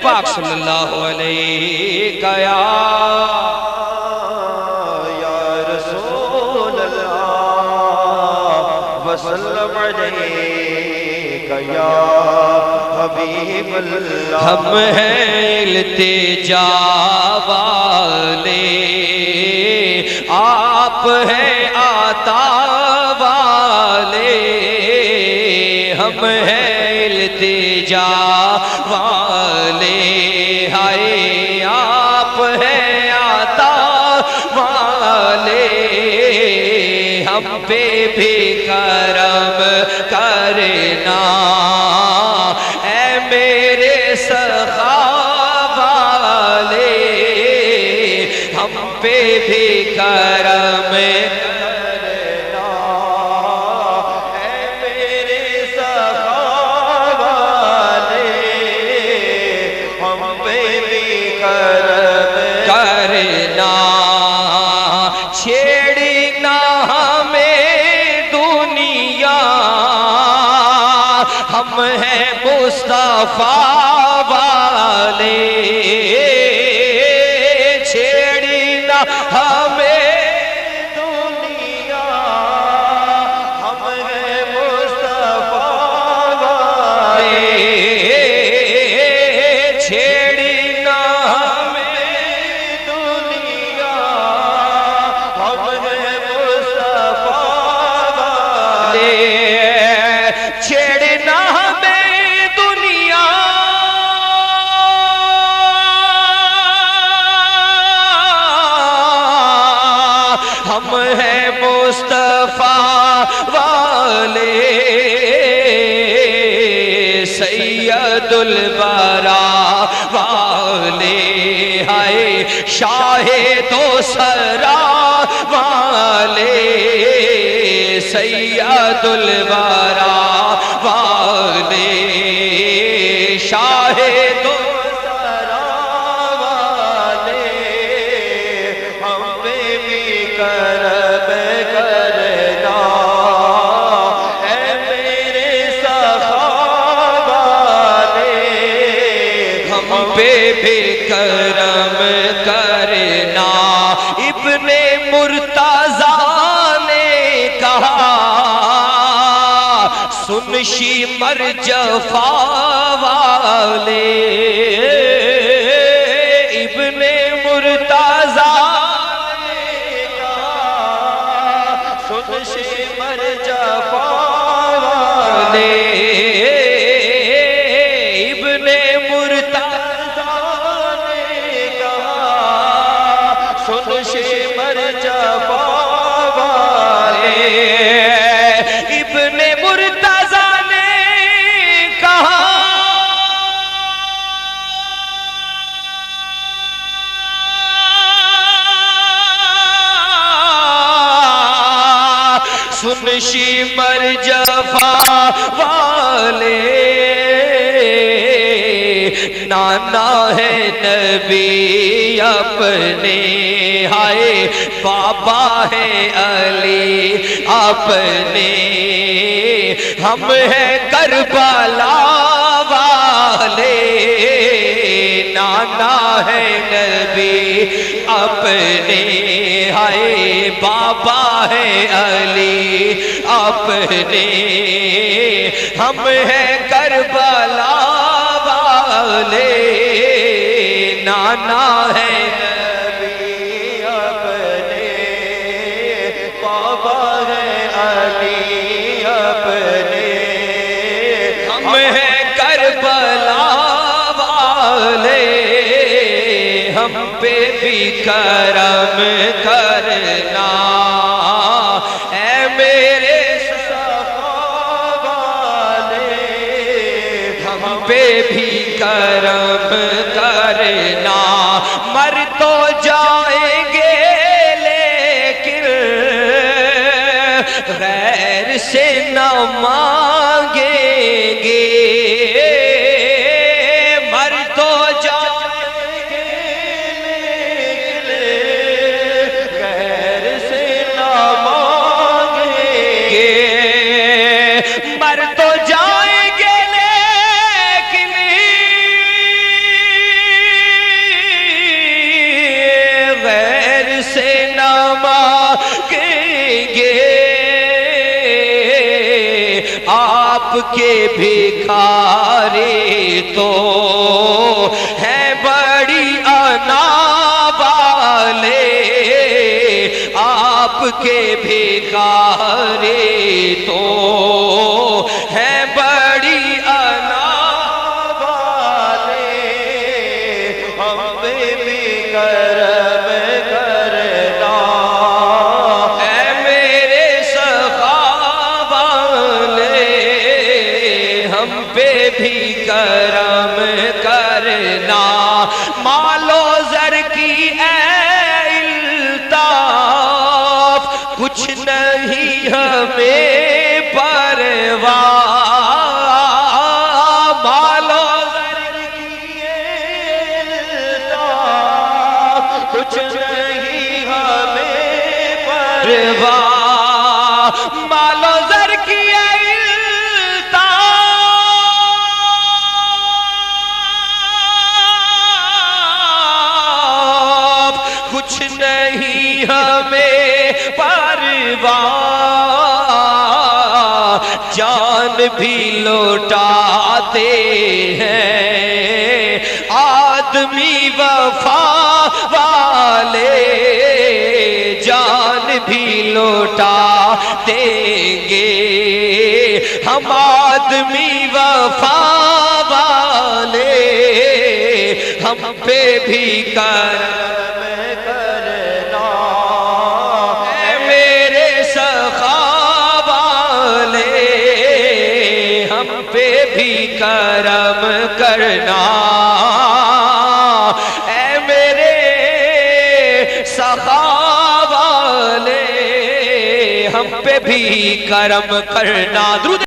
پاک صلی اللہ علیہ یا رسول اللہ وسلم علیک یا حبیب اللہ. ہم ہیں التجا والے، آپ ہیں عطا والے. ہم ہیں التجا والے، ہائے آپ ہیں عطا والے. ہم پہ بھی کرم کرنا اے میرے سخا والے. ہم پہ بھی کرم کرنا اے میرے سخا والے. ہم پہ بھی کرم کرنا. چھیڑی نہ ہمیں دنیا، ہم ہیں مصطفیٰ والے. چھیڑی نہ ہمیں دنیا، ہم ہیں مصطفیٰ والے. چھیڑی نہ ہمیں دنیا، ہم ہیں مصطفیٰ والے. چھیڑنا ہمیں دنیا، ہم ہیں مصطفیٰ والے. سید الورا والے، ہائے شاہ دو سرا والے. سید الورا والے، شاہ دو سرا والے. ہم پہ بھی کرم کرنا اے میرے سخا والے. ہم پہ بھی کرم کرنا. ابن مرتضیٰ نے کہا سن شیمر جفا والے. ابن مرتضیٰ نے کہا سن شیمر جفا والے. ابن مرتضیٰ نے کہا سن شیمر جفا والے. ابن مرتضیٰ نے کہا سن شیمر جفا والے. نانا ہے نبی اپنے، ہائے بابا ہے علی اپنے. ہم ہیں کربلا والے. نانا ہے نبی اپنے، ہائے بابا ہے علی اپنے. ہم ہیں کربلا والے. نانا ہے نبی اپنے، بابا ہے علی اپنے. ہم ہیں کربلا والے. ہم پہ بھی کرم کرنا اے میرے سخا والے. ہم پہ بھی کرم کرنا. مر تو جائیں گے لیکن غیر سے نہ مانگیں گے. مر تو جائیں گے لیکن غیر سے نہ مانگیں گے. مر تو جائیں گے لیکن تو ہیں بڑی انا والے آپ کے بھکاری تو ہیں بڑی انا والے ہم پہ بھی کرم کرنا اے میرے سخا والے ہم پہ بھی کرم کرنا مال و زر کی اے الطاف کچھ نہیں ہمیں پرواہ مال و زر کچھ نہیں ہمیں پرواہ مال و زر کی الطاف کچھ نہیں ہمیں پرواہ جان بھی لوٹاتے ہیں آدمی وفا والے جان بھی لوٹا دیں گے ہم آدمی وفا والے ہم پہ بھی کرم کرنا اے میرے سخا والے ہم پہ بھی کرم کرنا اے میرے سخا والے ہم پہ بھی کرم کرنا درود